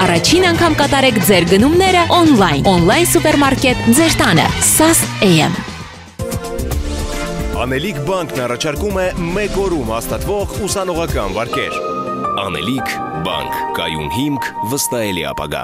Առաջին անգամ կատարեք ձեր գնումները օնլայն սուպերմարկետ ձեր տանը, Sast AM։ Անելիք բանկն առաջարկում է մեկ օրում հաստատվող ուսանողական վարկեր։ Անելիք բանկ, կայուն հիմք, վստահելի ապագա։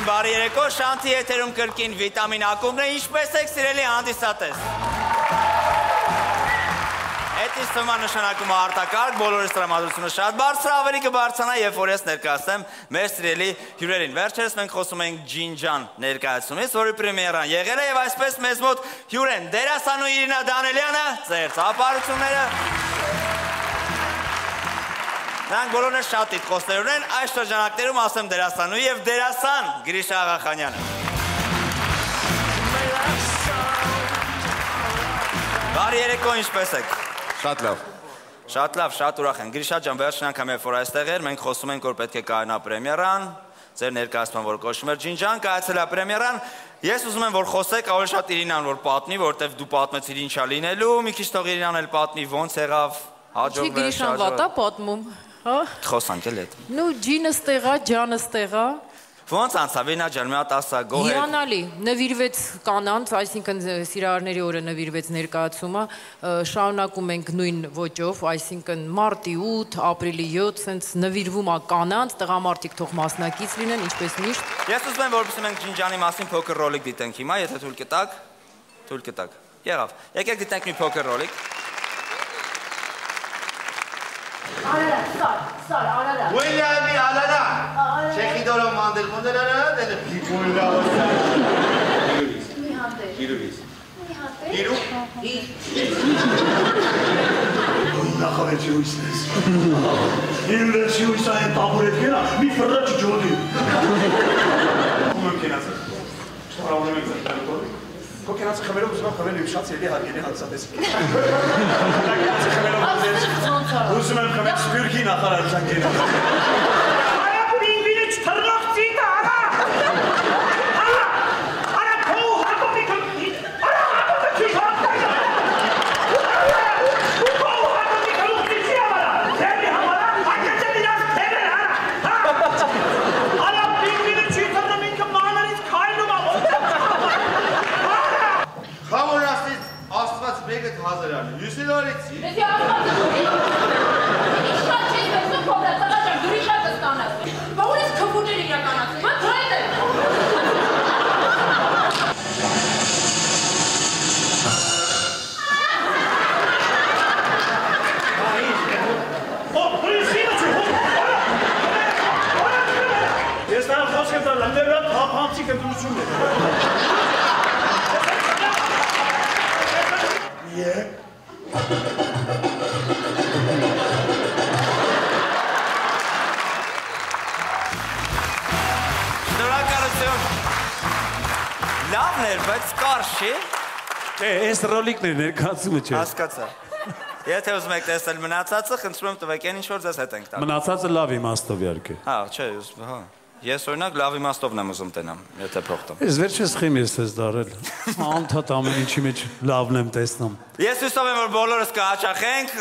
Բարի երեկո, Շանթի եթերում կրկին վիտամին ակումբն է, ինչպես եք սիրելի հանդիսատես։ Այդ իսկ թվման նշանակում է արտակարգ, բոլորիս տրամադրությունը շատ բարձր, ավելի կբարձրանա, երբ որ ես ներկայացնեմ մեր սիրելի հյուրերին։ Վերջերս մենք խոսում ենք Ջինջան ներկայացումից, որի պրեմիերան եղել է եւ այսպես մեզ մոտ հյուր են դերասանուհի Իրինա Դանելյանը, ձեր ծափարությունները։ Նրանք բոլորն շատ տիտղոսներ ունեն, այս շրջանակներում ասեմ դերասանուհի եւ դերասան Գրիշա Աղախանյանը։ Բարի երեկո, ինչպես եք։ Շատ լավ։ Շատ լավ, շատ ուրախ են։ Գրիշա ջան, վերջին անգամ երբ որ այստեղ էր, մենք խոսում ենք, որ պետք է կայանա պրեմիերան, ձեր ներկայացման, որ կոչվում էր Ջինջան, կայացել է պրեմիերան։ Ես ուզում եմ, որ խոսեք ավելի շատ Իրինան, որ պատմի, որտեվ դու պատմեցիր ինչա լինելու, մի քիչ թող Իրինան էլ պատմի, ոնց եղավ, հաջողվեց, Գրիշան վատա պատմում։ Խոսանք էլ հետ։ Նու ջինը ստեղա, ջանը ստեղա։ Ոնց անցավ Իրինա ջան, մի հատ ասա, գոհ եք։ Հիանալի, նվիրվեց կանանց, այսինքն սիրահարների օրը նվիրվեց ներկայացումը, շարունակում ենք նույն ոճով, այսինքն մարտի 8, ապրիլի 7, սենց նվիրվում է կանանց, տղամարդիկ թող մասնակից լինեն, ինչպես միշտ։ Ես ուզում եմ, որպեսզի մենք Ջինջանի մասին փոքր ռոլիկ դիտենք հիմա, եթե թույլ կտաք, թույլ կտաք։ Եղավ։ Եկեք դիտենք մի փոքր ռոլիկ։ Sar, arara. William arara. Çeki dolu mandel mandel arara dedi. Pikoyla olsa. Mihante. Giruvis. Mihante. Giru. Նախավերջույցն ես։ Ինվերսիույսա են տաբուրետ կենա, մի ֆրաչ ջոդի։ Ում եմ կենացը։ Շտարավորում եմ ձեր կորի։ Քո կենացը խմելով ուզում եմ խմել իմ շատ սիրելի հարգելի հանդիսատեսի։ Դա կենացը խմելով ուզում եմ խմել սպյուրքի նախարարության կենացը։ Արա պինգվինը չթռնող ծիտը, արա։ Արա քո հակոմի կմի, արա հակոմը չի հակտայնը։ Բեգդ հազարան, յուսի լորեցի։ Ես իշկատ չես բեսում կոմրացաղաճան, դուրի շատ ստանաս։ Բա ուր ես քվուրներ իրականացում, հա թրայդ է։ Ես նայավ խոսք եմ տալ, լնդեր վատ հապանցիկ ընտրություն է։ Շնորհակալություն։ Լավն էր, բայց կարճ չի։ Այս ռոլիկն է ներկայացումը չէ։ Հասկացա։ Եթե ուզում եք տեսնել մնացածը, խնդրում եմ տվեք այն ինչ որ ձեզ հետ ենք տալու։ Մնացածը լավ իմաստով իհարկե։ Հա, չէ, հա։ Ես օրինակ լավ իմաստով եմ ուզում տենամ, եթե փող տամ։ Ես վերջերս խիմ ես ես դարել։ Անդադ ամեն ինչի մեջ լավն եմ տեսնում։ Ես հուսով եմ, որ բոլորս կհաճախենք,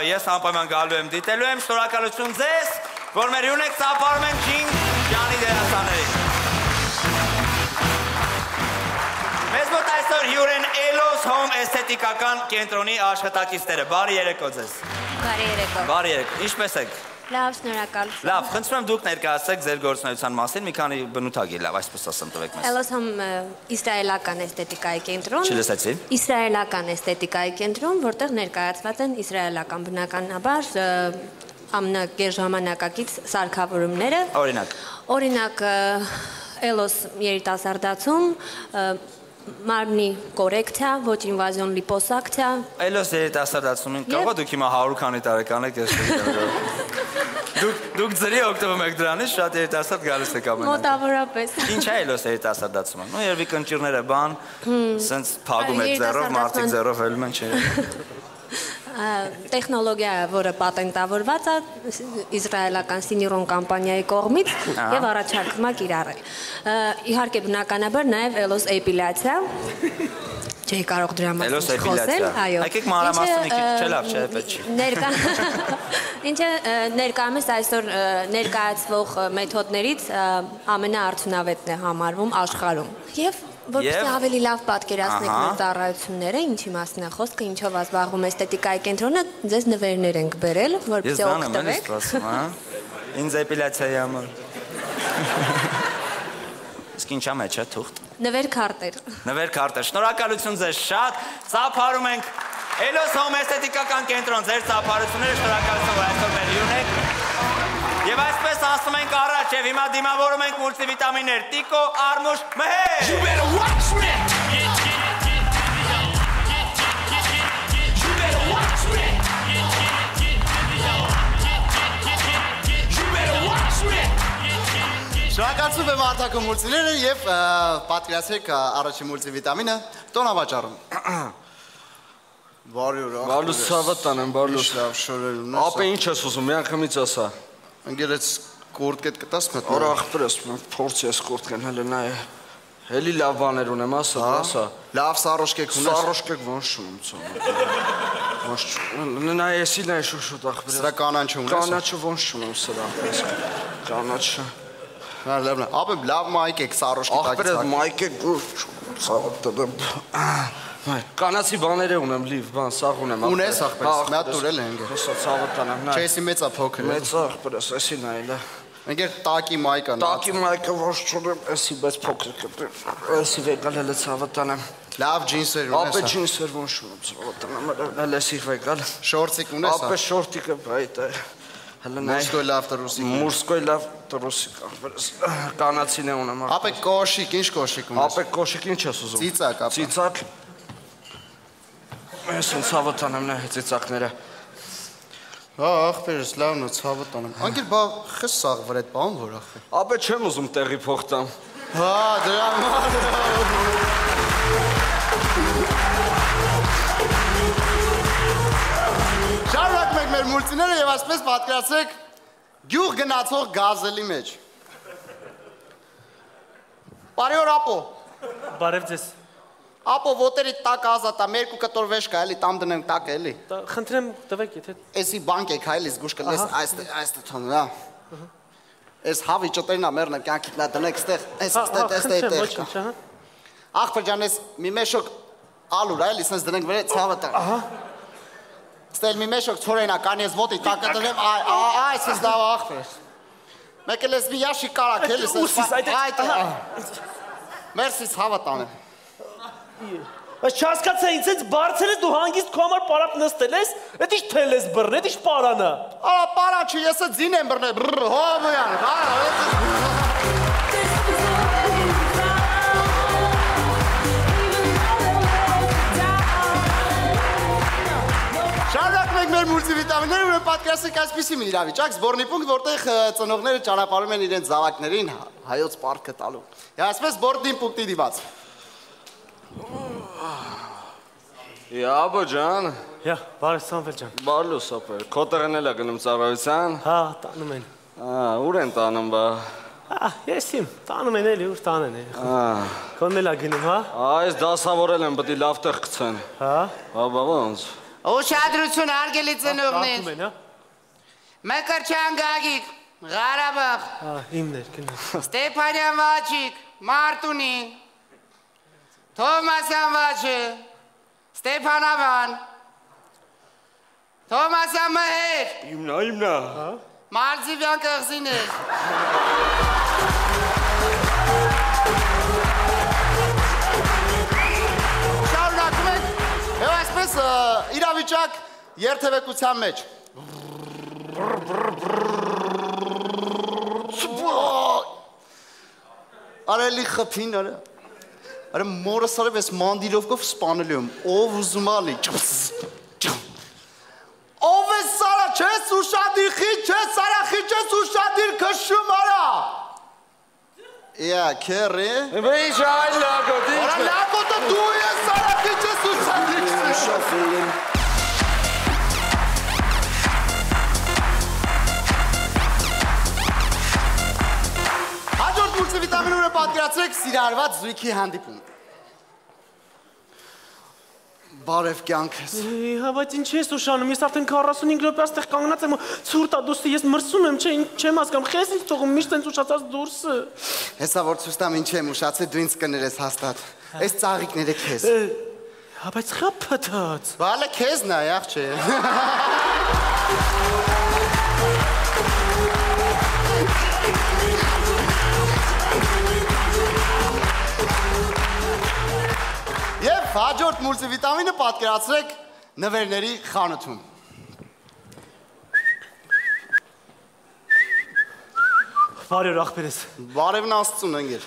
ես անպայման գալու եմ, դիտելու եմ, շնորհակալություն ձեզ, որ մեր հյուրն եք ծափարում են Ջինջանի դերասաններին։ Մեզ մոտ այսօր հյուր են Elos Home էսթետիկական կենտրոնի աշխատակիցները։ Բարի երեկո ձեզ։ Բարի երեկո։ Բարի երեկո։ Ինչպես եք։ Լավ, շնորհակալություն։ Լավ, խնդրում եմ դուք ներկայացեք ձեր գործունեության մասին մի քանի բնութագիր, լավ, այսպես ասեմ տվեք մեզ։ Էլոս համ իսրայելական էսթետիկայի կենտրոն։ Չլսեցի։ Իսրայելական էսթետիկայի կենտրոն, որտեղ ներկայացված են իսրայելական բնականաբար ամենագերժամանակակից սարքավորումները։ Օրինակ Էլոս երիտասարդացում մարմնի կորեկցիա, ոչ ինվազիոն լիպոսակցիա։ Էլոս երիտասարդացումին կարող է դուք հիմա 100 քանի տարեկան եք, ես չգիտեմ։ Դուք ձրի օգտվում եք դրանից, շատ երիտասարդ գալիս եք ամեն։ Մոտավորապես։ Ինչ է Էլոս երիտասարդացումը։ Ну, երևի կնճիրները բան, սենց փագում եք ձեռով, մարդիկ ձեռով հելում են, չէ։ Տեխնոլոգիա, որը պատենտավորված է իսրայելական Սինիրոն կամպանիայի կողմից եւ առաջարկվում է կիրառել։ Իհարկե բնականաբար նաեւ էլոս էպիլյացիա չի կարող դրա մասին խոսել, այո։ Եկեք մանրամասն մի քիչ, չէ՞ լավ, չէ, պետք չի։ Ինչը ներկայումս այսօր ներկայացվող մեթոդներից ամենաարդյունավետն է համարվում աշխարհում։ Եվ որպեսզի ավելի լավ պատկերացնեք մեր ծառայությունները, ինչի մասին է խոսքը, ինչով զբաղվում է էսթետիկայի կենտրոնը, ձեզ նվերներ ենք բերել, որպեսզի օգտվեք։ Ինձ էպիլյացիայի համար։ Իսկ ինչա մեջ է թուղթ։ Նվեր քարտեր։ Նվեր քարտեր։ Շնորհակալություն ձեզ շատ։ Ծափարում ենք Էլոս Հոմ էսթետիկական կենտրոն, ձեր ծափարությունները շնորհակալություն, որ այսօր մեր հյուրն եք։ Եվ այսպես ասում ենք առաջ եւ հիմա դիմավորում ենք մուլտիվիտամիններ Տիկո, Արմուշ, Մհեր։ You better watch me. You better watch me. You better watch me. Շնորհակալություն եմ արտակում մուլտիները եւ պատկերացրեք առաջին մուլտիվիտամինը տոնավաճառում։ Բարլուս ցավատան եմ, բարլուս։ Լավ շորերուն։ Ապա ինչ ես ուզում, մի անգամից ասա։ Ընկերից կուրտկետ կտաս մտ։ Արա ախպրես, փորձի ես կուրտկեն, հələ նայ։ Հելի լավ բաներ ունեմ, ասա։ Լավ սարոշկեք ունես։ Սարոշկեք ոնց չունեմ ցո։ Ոնց նայ էսի նայ շուշուտ ախպրես։ Սրա կանաչը ունես։ Կանաչը ոնց չունեմ սրա ախպրես։ Կանաչը։ Լավն է։ Ապա լավ մայք եք սարոշկի տակից։ Ախպրես մայք եք ցավատը։ Կանացի բաները ունեմ, լիվ, բան, սաղ ունեմ։ Ունես ախպրես, մի հատ տուրել է ընկեր։ Հեսա ցավատան եմ, նայ։ Չեսի մեծա փոքր։ Մեծ ախպրես, էսի նայելա։ Ընկեր տակի մայկա։ Տակի մայկը ոչ չունեմ, էսի բայց փոքր կտրեմ։ Էսի վեկալ հələ ցավատան եմ։ Լավ ջինսեր ունես։ Ապա ջինսեր ոնց չունեմ, ցավատան եմ, հələ էսի վեկալ։ Շորտիկ ունես։ Ապա շորտիկը բայտ է։ Հələ նայ։ Մուսկոյ լավ տրուսիկ։ Մուսկոյ լավ տրուսիկ ախպրես։ Կանացին է ունեմ։ Ապա կոշիկ, ինչ կոշիկ ունես։ Ապա կոշիկ ինչ ես ուզում։ Ծիծակ, ապա։ Ծիծակ։ Ես ցավատան եմ նայ ծիծակները։ Հա, ախպերս լավն է, ցավատան եմ։ Անկել բա խս սաղվր այդ բան որ ախպեր։ Ապա չեմ ուզում տեղի փող տամ։ Հա, դրա համար։ Շարունակում ենք մեր մուլտիները եւ այսպես պատկերացրեք գյուղ գնացող գազելի մեջ։ Բարի օր ապո։ Բարև ձեզ։ Ապո ոտերի տակ ազատա, մերկու կտոր վեշ կա, էլի տամ դնենք տակ էլի։ Խնդրեմ տվեք, եթե Էսի բանկ եք հայլի զգուշ կլես այստեղ թոն, հա։ Էս հավի ճտերնա մերնը կյանքիդ նա դնեք ստեղ, այստեղ։ Ախպեր ջան, էս մի մեշոկ ալուր, էլի սենց դնենք վրա ցավատա։ Ահա։ Ստել մի մեշոկ ցորենա կանի ես ոտի տակը դնեմ, այս էս լավ ախպեր։ Մեկ էլ էս մի յաշի կարակ էլի սենց։ Մերսի ցավատան եմ։ Բայց չհասկացա ինձ էս բարձր ես դու հանգիստ քո համար պարապ նստել ես, էդ ինչ թել ես բռն, էդ ինչ պարանա։ Պարան չի, ես ձին եմ բռնել, հոբոյան, Շարունակում ենք մեր մուլտիվիտամինները, ուրեմն պատկերացրեք այսպիսի մի իրավիճակ, զբորնի պունկտ, որտեղ ծնողները ճանապարհում են իրենց զավակներին հայոց պարտքը տալու։ Եվ այսպես զբորնի պունկտի դիմաց։ Յաբո ջան։ Յա, բարև Սամվել ջան։ Բարլուս ապեր, քո տեղն էլ է գնում ծառայության։ Հա, տանում են։ Ուր են տանում բա։ Ես իմ, տանում են էլի, ուր տանեն է։ Քոնն էլ է գնում, հա։ Այս դասավորել են, պետք է լավ տեղ գցեն։ Հա։ Բա ոնց։ Ուշադրություն հարգելի ծնողներ։ Տանում են, հա։ Մկրտչյան Գագիկ, Ղարաբաղ։ Իմներ, գնաց։ Ստեփանյան Վաչիկ, Մարտունի։ Թոմասյան Վաչը, Ստեփանավան, Թոմասյան Մհեր, Իմնա, Մարզիվյան կղզին էր։ Շարունակում ենք, և այսպես իրավիճակ երթևեկության մեջ։ Արելի խպին, արը մորս արև ես մանդիրովկով սպանելու եմ, ով ուզում ալի, ով է սարա, չես ուշադիր խիչ, չես սարա խիչ, չես ուշադիր կշում արա։ Յա, կերի։ Ինչ այլ լագոտ, ինչ Արա լագոտը դու ես սարա խիչ, չես ուշադիր կշում։ Հաջորդ մուլտիվիտամինները պատկերացրեք սիրարված զույգի հանդիպում։ Բարև կյանքս։ Բայց ինչ ես ուշանում, ես արդեն 45 րոպե այստեղ կանգնած եմ ու ցուրտ ա դուստի, ես մրսում եմ, չէ, չեմ հասկանում, խես ինձ թողում միշտ այնց ուշացած դուրսը։ Հեսա որ ցույց տամ ինչ եմ ուշացել, դու ինձ կներես հաստատ։ Այս ծաղիկները քեզ։ Բայց խա փթած։ Բալը քեզ նա, աղջի։ Եվ հաջորդ մուլտիվիտամինը պատկերացրեք նվերների խանութում։ Բարև ախպերես։ Բարևն աստծուն ընկեր։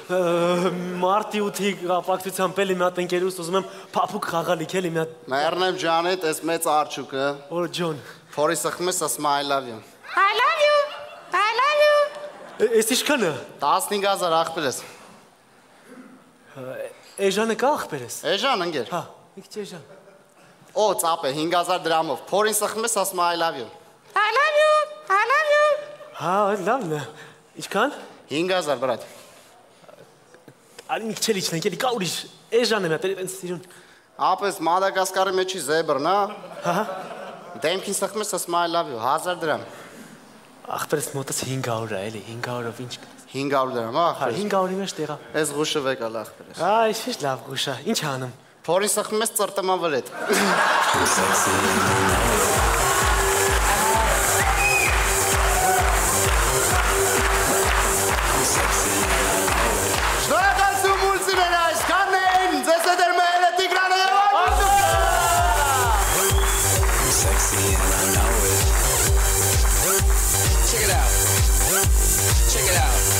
Մարտի 8-ի կապակցությամբ էլի մի հատ ընկերուս ուզում եմ փափուկ խաղալիք էլի մի հատ։ Մեռնեմ ջանետ, այս մեծ արջուկը։ Օր ջոն։ Փորի սխմես ասում I love you։ I love you, I love you։ Էս ինչքանը։ 15000 ախպերես։ Էժանը կա ախպերես։ Էժան ընկեր։ Հա, մի քիչ էժան։ Օ, ծապ է 5000 դրամով։ Փորին սխմես ասում I love you։ I love you, I love you։ Հա, լավն է։ Ինչքան։ 5000 բրատ։ Արի մի քիչ իջնենք, էլի կա ուրիշ։ Էժան եմ ատել այնց սիրուն։ Ապես Մադագասկարի մեջի զեբրն, հա։ Հա։ Դեմքին սխմես ասում I love you 1000 դրամ։ Ախպերս մոտս 500 է, էլի 500-ով ինչ։ 500 դրամ, հա։ Հա, 500-ի մեջ տեղա։ Այս ղուշը վեկալ ախպերես։ Այ, ինչ լավ ղուշա։ Ինչ անում։ Փորին սխմես ծրտման վրետ։ Շնորհակալություն մուլտիվիտամինները այսքանն էին, ձեզ հետ էր մեղելը Տիգրանը և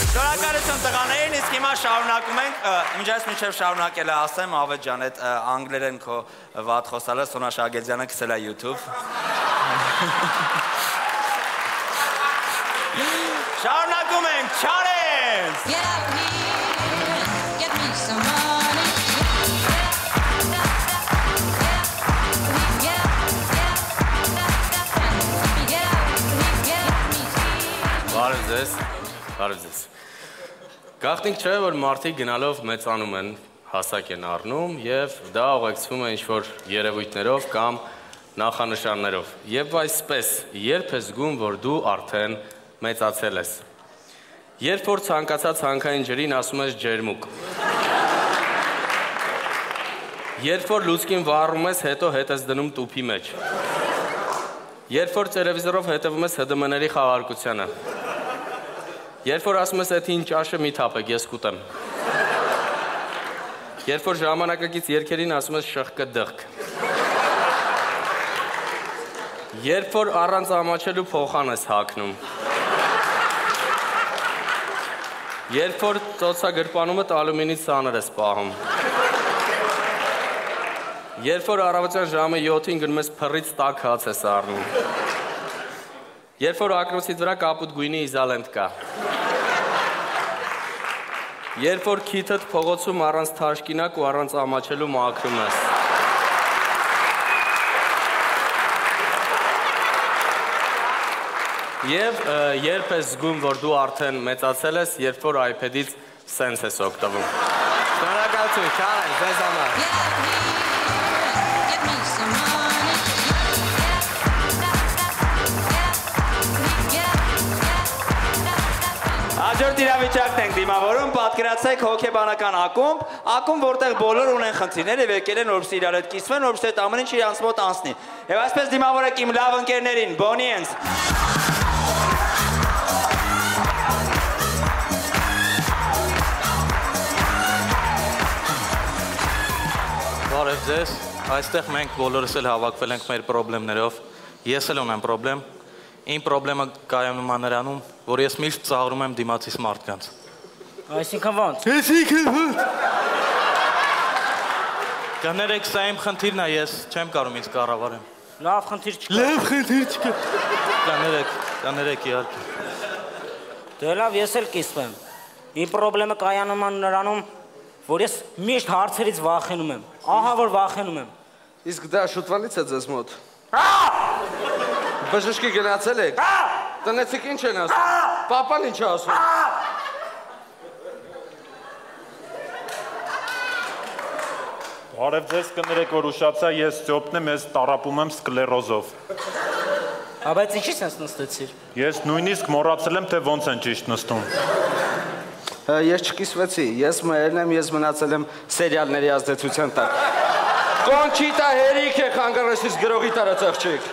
Շնորհակալություն տղաներին, իսկ հիմա շարունակում ենք, մինչև շարունակել է ասեմ, Ավետ ջան, այդ անգլերեն քո վատ խոսալը Սոնա Շագեզյանը քսել է YouTube։ Շարունակում ենք, Challenge! Get out here, get me some money. Բարև ձեզ, բարև ձեզ։ Գաղտնիք չէ, որ մարդիկ գնալով մեծանում են, հասակ են առնում և դա ուղեկցվում է ինչ-որ երևույթներով կամ նախանշաններով։ Եվ այսպես, երբ ես զգում, որ դու արդեն մեծացել ես։ Երբ որ ցանկացած հանքային ջրին ասում ես ջերմուկ։ Երբ որ լուցկին վառում ես, հետո հետ ես դնում տուփի մեջ։ Երբ որ տելևիզորով հետևում ես ՀԴՄ-ների խաղարկությանը։ Երբ որ ասում ես էդ ինչ ճաշը մի թափեք, ես կուտեմ։ Երբ որ ժամանակակից երգերին ասում ես շղկը դղկ։ Երբ որ առանց ամաչելու փոխան ես հագնում։ Երբ որ ծոցագրպանումդ ալումինից սաներ ես պահում։ Երբ որ առավոտյան ժամը 7-ին գնում ես փռից տաք հաց ես առնում։ Երբ որ ակնոցիդ վրա կապուտ գույնի իզալենտ կա։ Երբ որ քիթդ փողոցում առանց թաշկինակ ու առանց ամաչելու մաքրում ես։ Եվ երբ ես զգում, որ դու արդեն մեծացել ես, երբ որ iPad-ից սենց ես օգտվում։ Շնորհակալություն, Challenge, ձեզ համար։ Հաջորդ իրավիճակն ենք դիմավորում, պատկերացրեք հոգեբանական ակումբ, որտեղ բոլոր ունեն խնդիրներ եւ եկել են որպեսզի իրար հետ կիսվեն, որպեսզի այդ ամեն ինչ իրանց մոտ անցնի։ Եվ այսպես դիմավորեք իմ լավ ընկերներին, Bonnie-ns։ Բարև ձեզ, այստեղ մենք բոլորս էլ հավաքվել ենք մեր պրոբլեմներով, ես էլ ունեմ պրոբլեմ, իմ պրոբլեմը կայանում է նրանում, որ ես միշտ ծաղրում եմ դիմացիս մարդկանց։ Այսինքն ոնց։ Կներեք, սա իմ խնդիրն է, ես չեմ կարող ինձ կառավարեմ։ Լավ խնդիր չկա։ Լավ խնդիր չկա։ Կներեք իհարկե։ Դե լավ, ես էլ կիսվեմ։ Իմ պրոբլեմը կայանում է նրանում, որ ես միշտ հարցերից վախենում եմ։ Ահա որ վախենում եմ։ Իսկ դա շուտվանից է ձեզ մոտ։ Բժշկի գնացել եք։ Տնեցիք ինչ են ասում։ Պապան ինչ է ասում։ Բարև ձեզ, կներեք, որ ուշացա, ես Ստեփն եմ, ես տառապում եմ սկլերոզով։ Բայց ինչի՞ sense նստեցիր։ Ես նույնիսկ մոռացել եմ, թե ոնց են ճիշտ նստում։ Ես չկիսվեցի, ես մերն եմ, ես մնացել եմ սերիալների ազդեցության տակ։ Կոնչիտա հերիք է խանգարեսից գրողի տարածախ չեք։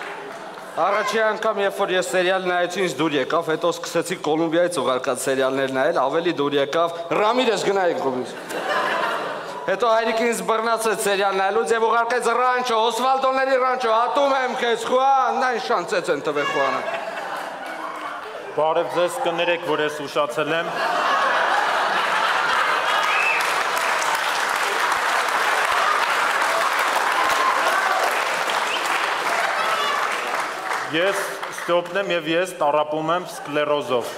Առաջի անգամ, երբ որ ես սերիալ նայեցի, ինձ դուր եկավ, հետո սկսեցի Կոլումբիայից ուղարկած սերիալներ նայել, ավելի դուր եկավ Ռամիրես գնայինք կողմից։ Հետո հայրիկը ինձ բռնացրեց սերիալ նայելուց եւ ուղարկեց Ռանչո, Օսվալդոների Ռանչո, ատում եմ քեզ, խուան, նայն շանցեց են տվե խուանը։ Բարև ձեզ, կներեք, որ ես ուշացել եմ։ Ես Ստեփն եմ եւ ես տառապում եմ սկլերոզով։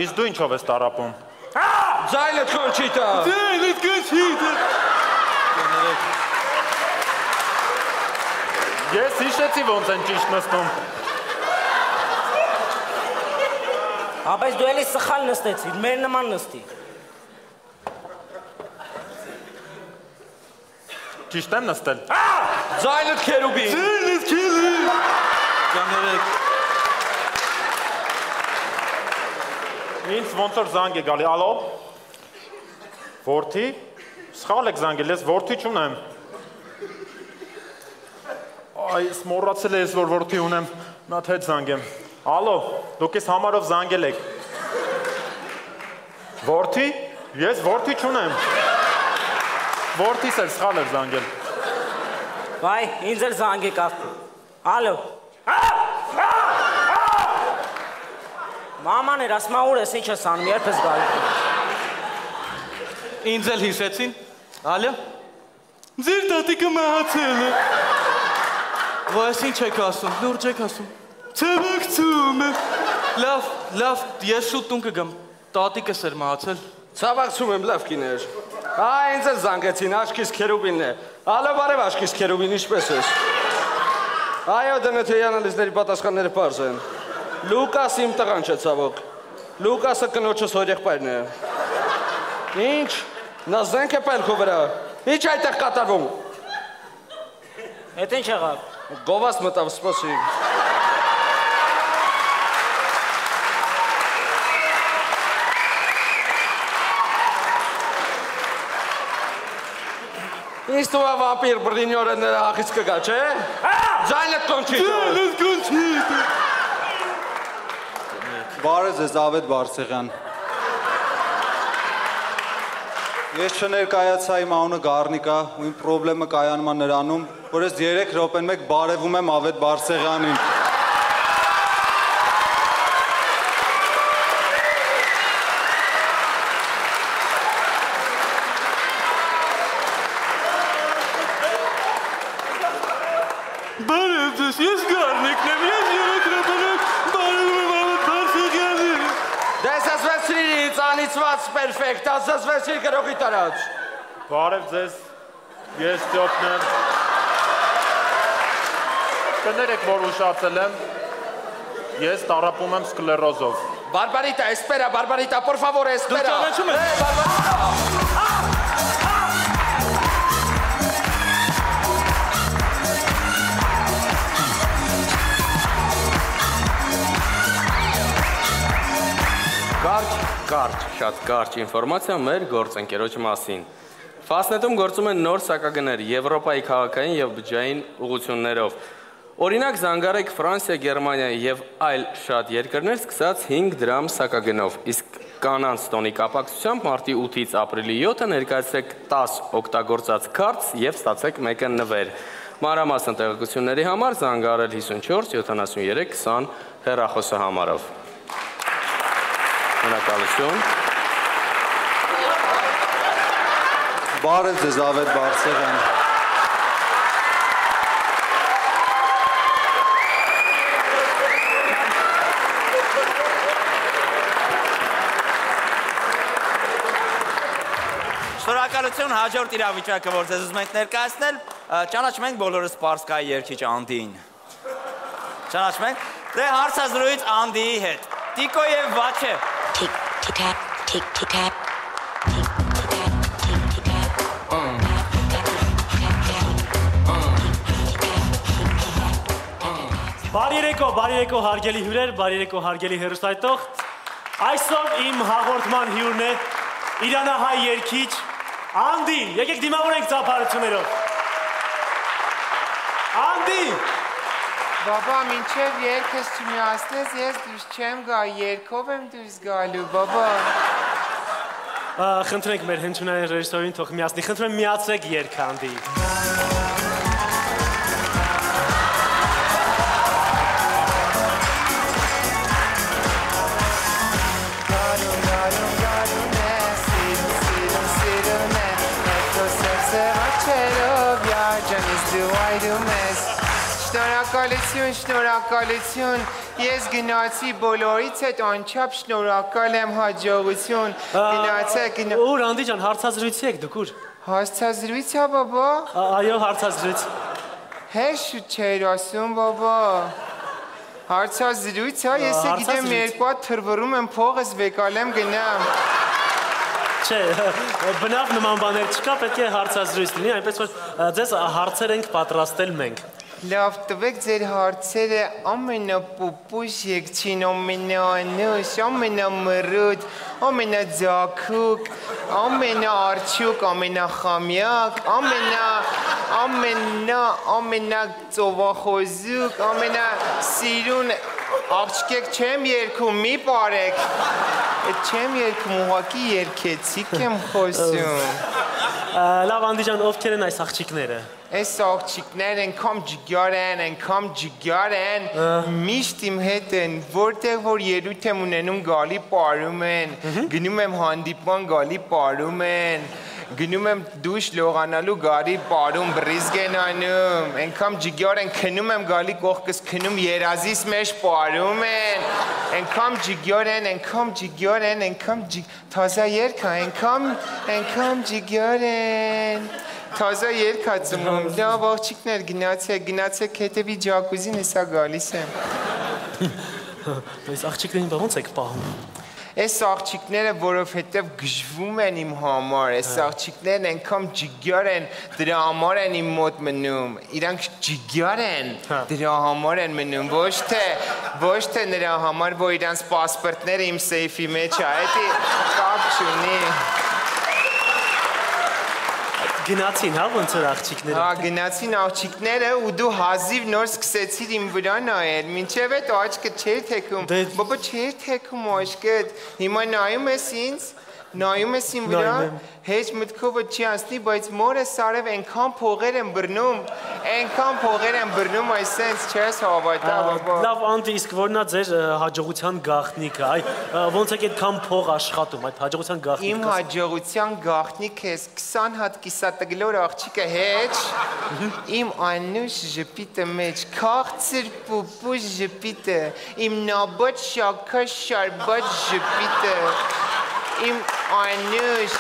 Իսկ դու ինչով ես տառապում։ Ձայնդ Կոնչիտա։ Ձայնդ Կոնչիտա։ Ես հիշեցի ոնց են ճիշտ նստում։ Բայց դու էլի սխալ նստեցիր, մեր նման նստի։ Ճիշտ եմ նստել։ Ձայնդ քերուբին։ Ձայնդ քերուբին։ Կներեք։ Ինձ ոնց որ զանգ է գալի, ալո։ Որդի, սխալ եք զանգել, ես որդի չունեմ։ Այս մոռացել ես, որ որդի ունեմ, նա հետ զանգեմ։ Ալո, դուք ես համարով զանգել եք։ Որդի, ես որդի չունեմ։ Որդիս էլ սխալ էր զանգել։ Վայ, ինձ էլ զանգ եկավ։ Ալո։ Մաման էր, ասմա ուր ես, ինչ ես անում, երբ ես գալու։ Ինձ էլ հիշեցին, ալո, ձեր տատիկը մահացել է։ Ոյս ինչ եք ասում, լուրջ եք ասում, ցավակցում եմ։ Լավ, ես շուտ տուն կգամ, տատիկս էր մահացել։ Ցավակցում եմ, լավ կիներ։ Ինձ էլ զանգեցին, աչքիս քերուբինն է։ Ալո, բարև աչքիս քերուբին, ինչպես ես։ Այո, դնեթեի անալիզների պատասխանները պարզ են։ Լուկաս իմ տղան չէ ցավոք։ Լուկասը կնոջս հորեղբայրն է։ Ինչ, նա զենք է պայել քո վրա։ Ինչ այդտեղ կատարվում։ Էդ ինչ եղավ։ Գովաս մտավ, սպասի։ Ինձ թվում է վամպիր բռնինյորը նրա ախից կգա, չէ։ Ձայնդ Կոնչիտա։ Ձայնդ Կոնչիտա։ Բարև ձեզ, Ավետ Բարսեղյան։ Ես չներկայացա, իմ անունը Գառնիկա, ու իմ պրոբլեմը կայանում է նրանում, որ ես 3 րոպեն մեկ բարևում եմ Ավետ Բարսեղյանին։ Բարև ձեզ, ես Գառնիկն եմ, ես 3 րոպեով բարևում եմ Ավետ Բարսեղյանին։ Դες ասվեցրիր ինձ անիծված պերֆեկտ, ասվեցրիր գրողի տարած։ Բարև ձեզ, ես Ստեփն եմ։ Կներեք, որ ուշացել եմ, ես տառապում եմ սկլերոզով։ Բարբարիտա, espera, Բարբարիտա, por favor, espera։ Դու ճանաչում ես։ Բարբարիտա։ Շատ կարճ ինֆորմացիա մեր գործընկերոջ մասին։ Ֆասնետում գործում են նոր սակագներ Եվրոպայի քաղաքային եւ բջջային ուղղություններով։ Օրինակ զանգարեք Ֆրանսիա, Գերմանիա եւ այլ շատ երկրներ սկսած 5 դրամ սակագնով։ Իսկ կանանց տոնի կապակցությամբ մարտի 8-ից ապրիլի 7-ը ներկայացրեք 10 օգտագործած քարտ եւ ստացեք մեկը նվեր։ Մանրամասն տեղեկությունների համար զանգահարել 54 73 20 հեռախոսահամարով։ Շնորհակալություն։ Բարև ձեզ Ավետ Բարսեղյան։ Շնորհակալություն, հաջորդ իրավիճակը, որ ձեզ ուզում ենք ներկայացնել, ճանաչում ենք բոլորս Պարսկայի երգիչ Անդիին։ Ճանաչում ենք։ Դե հարցազրույց Անդիի հետ։ Տիկո եւ Վաչե։ Tick-tick-tack, tick-tick-tack. Բարի երեկո հարգելի հյուրեր, բարի երեկո հարգելի հեռուստայտող։ Այսօր իմ հաղորդման հյուրն է իրանահայ երգիչ Անդին։ Եկեք դիմավորենք ծափարություններով։ Անդի։ Բաբա, մինչև երգս չմիացնես, ես դուրս չեմ գա, երգով եմ դուրս գալու, բաբա։ Խնդրենք մեր հնչյունային ռեժիսորին թող միացնի, խնդրեմ միացեք երգը Անդի։ Շնորհակալություն, ես գնացի բոլորից հետ անչափ շնորհակալ եմ հաջողություն, գնացեք։ Ուր Անդի ջան, հարցազրույցի եք դուք ուր։ Հարցազրույց է բաբա։ Այո, հարցազրույց։ Հեշ չէր ասում բաբա։ Հարցազրույց է, ես գիտեմ երկու հատ թրվռում եմ փողս վեկալեմ գնամ։ Չէ, բնավ նման բաներ չկա, պետք է հարցազրույց լինի, այնպես որ ձեզ հարցեր ենք պատրաստել մենք։ Լավ, տվեք ձեր հարցերը ամենապուպուշ եկցին, ամենաանուշ, ամենամռութ, ամենաձաքուկ, ամենաարջուկ, ամենախամյակ, ամենածովախոզուկ, ամենասիրուն, աղջկեք չեմ երգում, մի պարեք, չեմ երգում, ուղղակի երգեցիկ եմ խոսում։ Լավ Անդի ջան, ովքեր են այս աղջիկները։ Այս աղջիկներ ենքամ ջիգար են, միշտ իմ հետ են, որտեղ որ երութ եմ ունենում գալի պարում են, գնում եմ հանդիպման գալի պարում են, գնում եմ դուշ լողանալու գալի պարում բրիզ գենանում, ենքամ ջիգար են, քնում եմ գալի կողքս քնում երազիս մեջ պարում են, ենքամ ջիգար են, թազա երգա, ենքամ ջիգար են, թազա երգ հացում, լավ աղջիկներ գնացեք հետևի ջակուզին հեսա գալիս եմ։ Այս աղջիկներին բա ոնց եք պահում։ Այս աղջիկները, որովհետև գժվում են իմ համար, այս աղջիկներն ենքամ ջիգար են, դրա համար են իմ մոտ մնում, իրանք ջիգար են, դրա համար են մնում, ոչ թե նրա համար, որ իրանց պասպորտները իմ սեյֆի մեջ է, էդի կապ չունի։ Գնացին, հա, ոնց որ աղջիկները։ Հա, գնացին աղջիկները ու դու հազիվ նոր սկսեցիր իմ վրա նայել, մինչև այդ աչքը չէր թեքում, բաբա չէր թեքում աչքդ, հիմա նայում ես ինձ վրա, հեչ մտքովը չի անցնի, բայց մորս արև ենքան փողեր են բռնում, այսենց չես հավատա, բաբա։ Լավ Անդի, իսկ որնա ձեր հաջողության գաղտնիքը, ոնց եք այդքան փող աշխատում, այդ հաջողության գաղտնիքը։ Իմ հաջողության գաղտնիքը ես 20 հատ կիսատգլոր աղջիկը հեչ, իմ անուշ ժպիտը մեջ, քաղցր պուպուշ ժպիտը, իմ նաբոտ շաքար շարբատ ժպիտը, իմ անուշ,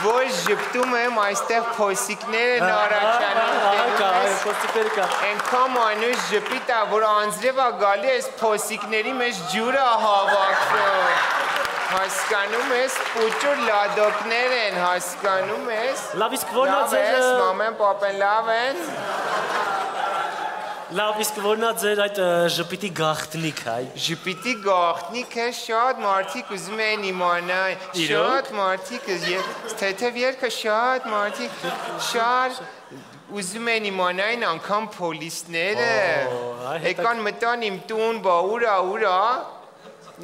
որ ժպտում եմ այստեղ փոսիկներ են առաջանում, ենքամ անուշ ժպիտ է, որ անձրև է գալի այս փոսիկների մեջ ջուրը հավաքվում, հասկանում ես, պուճուր լադոկներ են, հասկանում ես, լավ իսկ որնա ձեր մամեն պապեն լավ են, լավ իսկ որնա ձեր այդ ժպիտի գաղտնիքը, ժպիտի գաղտնիքը շատ մարդիկ ուզում են իմանան, շատ մարդիկ, թեթև երգը շատ մարդիկ, շատ ուզում են իմանային անգամ պոլիսները, եկան մտան իմ տուն, բա ուրա,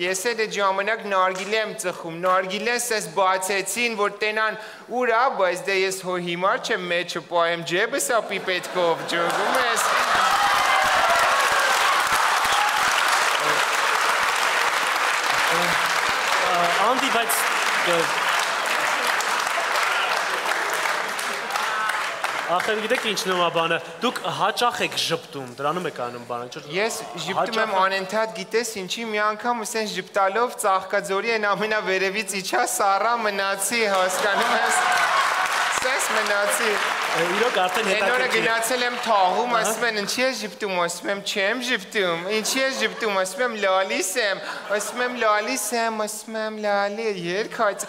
Ես այդ ժամանակ նարգիլե եմ ծխում, նարգիլես ես բացեցին, որ տենան ուր ա, բայց դե ես հո հիմար չեմ մեջը պայեմ ջեբս ապի պետքով, ջոգում ես։ Անդի, բայց ախր գիտեք ինչ նոմա բանը, դուք հաճախ եք ժպտում, դրանում եք անում բանը։ Ես ժպտում եմ անընդհատ, գիտես ինչի, մի անգամ ուսեն ժպտալով Ծաղկաձորի են ամենավերևից իջա սառա մնացի, հասկանում ես, սես մնացի։ Իրոք արդեն հետաքրքիր։ Էն օրը գնացել եմ թաղում, ասում են ինչի ես ժպտում, ասում եմ չեմ ժպտում, ինչի ես ժպտում, ասում եմ լալիս եմ, ասում եմ լալիս եմ, ասում եմ լալի, երգ հայց։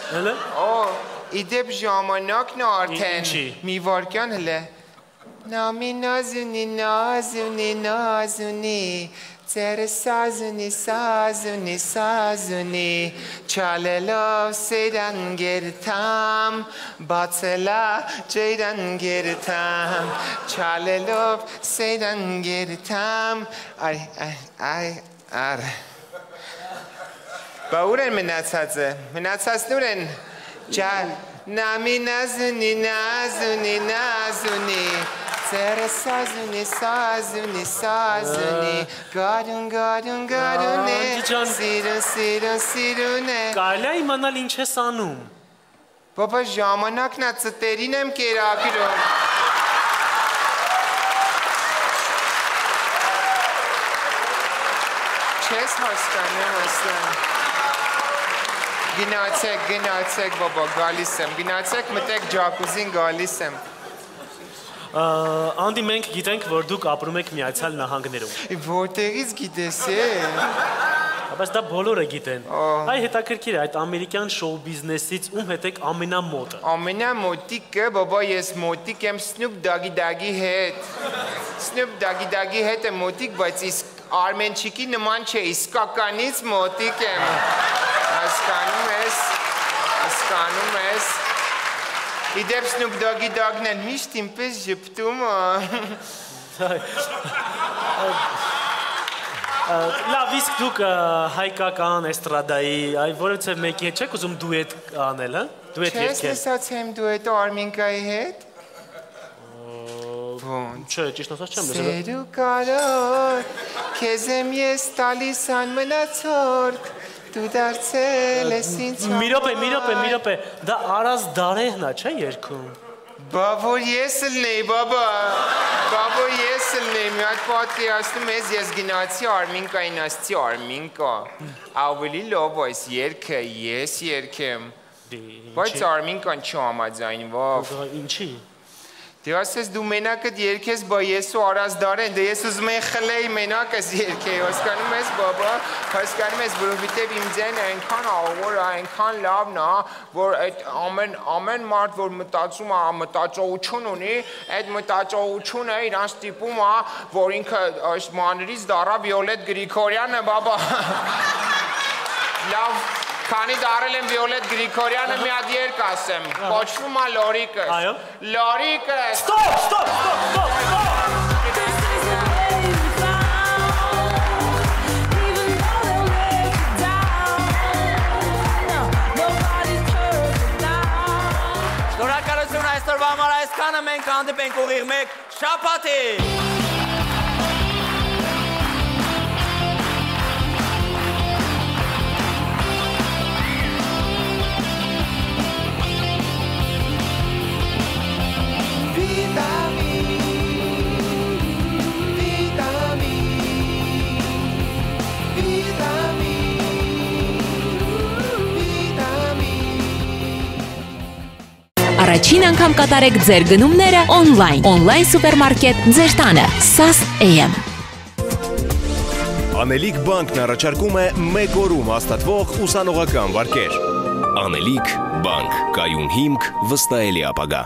Իդեպ ժամանակն արդեն, մի վարկյան հլե, նամի նազունի, նազունի, նազունի, ծերը սազունի, սազունի, սազունի, չալելով սերան գերթամ, բացելա ջերան գերթամ, չալելով սերան գերթամ, այ, բա ուր են մնացածը, մնացածն ուր են, նամի նազունի, նազունի, նազունի, ծերը սազունի, սազունի, սազունի, գարուն, գարուն, գարուն է, սիրուն, սիրուն, սիրուն է։ Կարելի է իմանալ ինչ ես անում։ Բաբա ժամանակն է ծտերին եմ կերակրում։ Չես հասկանում ասլան։ Գնացեք, բաբա, գալիս եմ, գնացեք, մտեք ջակուզին, գալիս եմ։ Անդի, մենք գիտենք, որ դուք ապրում եք Միացյալ Նահանգներում։ Որտեղից գիտես է։ Բայց դա բոլորը գիտեն։ Այ հետաքրքիր է, այդ ամերիկյան շոու բիզնեսից ում հետ եք ամենամոտը։ Ամենամոտիկը, բաբա, ես մոտիկ եմ Snoop Doggy հետ։ Snoop Doggy հետ եմ մոտիկ, բայց իսկ Արմենչիկի նման չէ, իսկականից մոտիկ եմ։ Հասկանում ես, իդեպ Snoop Doggy-ն են միշտ ինպես ժպտում Լավ, իսկ դուք հայկական էստրադայի, որևէ մեկի հետ չեք ուզում դուետ անել, հա? Չես լսած եմ դուետը Արմինկայի հետ? Չէ, ճիշտ ասած չեմ լսել։ Սեր ու կարոր, քեզ եմ ես տալիս անմնացորդ, դու դարձել ես ինձ Մի րոպե, դա Արազ Դարեհն է, չէ երգում։ Բա որ ես լնեի, բաբա, մի հատ պատկերացնում ես գնացի Արմինկային, ասացի Արմինկա, ավելի լավ այս երգը, ես երգեմ, բայց Արմինկան չհամաձայնվավ։ Ինչի։ Դե ասես դու մենակդ երգես, բա ես ու Արազ Դարեն, դե ես ուզում եմ խլեի մենակս երգեի, հասկանում ես, բաբա, հասկանում ես, որովհետև իմ ձայնը այնքան աղոր է, այնքան լավն է, որ այդ ամեն մարդ, որ մտածում է, մտածողություն ունի, այդ մտածողությունը իրան ստիպում է, որ ինքը մանրից դառա Վիոլետ Գրիգորյանը, բաբա, լավ, Քանի դարել եմ Վիոլետ Գրիգորյանը մի հատ երգ ասեմ, կոչվում է Լորիկս։ Այո։ Լորիկս։ Ստոպ։ Շնորհակալություն այսօրվա համար այսքանը, մենք հանդիպենք ուղիղ մեկ շաբաթի։ Առաջին անգամ կատարեք ձեր գնումները on-line սուպերմարկետ ձեր տանը, SAS AM։ Անելիք բանկն առաջարկում է մեկ օրում հաստատվող ուսանողական վարկեր։ Անելիք բանկ, կայուն հիմք, վստահելի ապագա։